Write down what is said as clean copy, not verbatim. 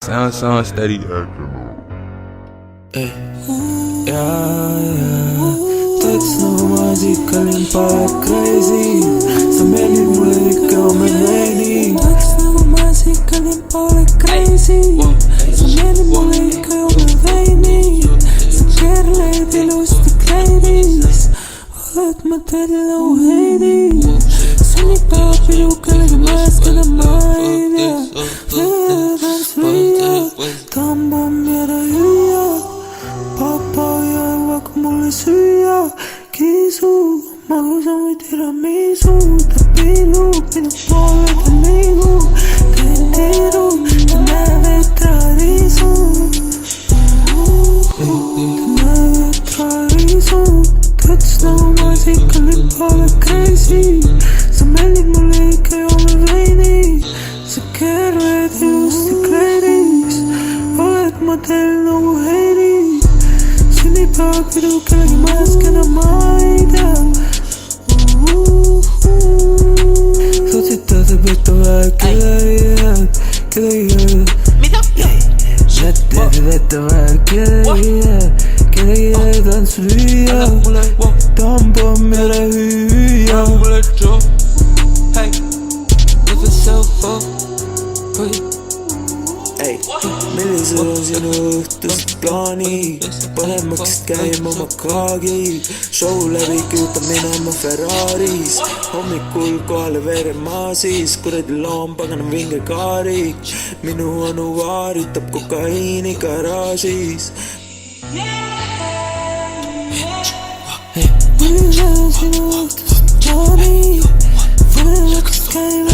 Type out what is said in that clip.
Sound steady. Ey, Tots nagu maasikaliin pole crazy. Sa meeldid mulle ikka oma veini. Tots nagu maasikaliin pole crazy. Sa meeldid mulle ikka oma veini. Sa keerleid ilusti kleidis. Oled mõtted nagu Heidi. Sünnipäeva pidu kellegi majas, keda ma ei tea. Veedans viia, tambam ära hüüa. Papa jääb mulle süüa. Kiisu, magusa või tiramisu. Ta piilub minu poole, ta liigub. Teen tiiru, ta näeb, et ta riisub. Ta näeb, et ta riisub. Tots nagu maasikaliin pole crazy. Sa meeldid mulle ikka joome veini. Sa keerled ilusti kleidis. Oled model nagu Heidi. Sünnipäeva pidu kellegi majas, keda ma ei tea. Sotsitada petavad kedagi jääd. Mida? Sätted vetavad kedagi jääd. Kedagi jääd tantsu lüüa. Tambam ära hüüa. Mulle Joe, hey, live yourself up, Ei, millised on sinu õhtused plaanid? Panemaks käima oma kaagi. Show läbi küütab minema Ferraris. Hommikul kohale veeremaasis. Kuradi loom pagana vingekaari. Minu onu vaaritab kokaiini garaažis. Millised on sinu õhtused plaanid? Panemaks käima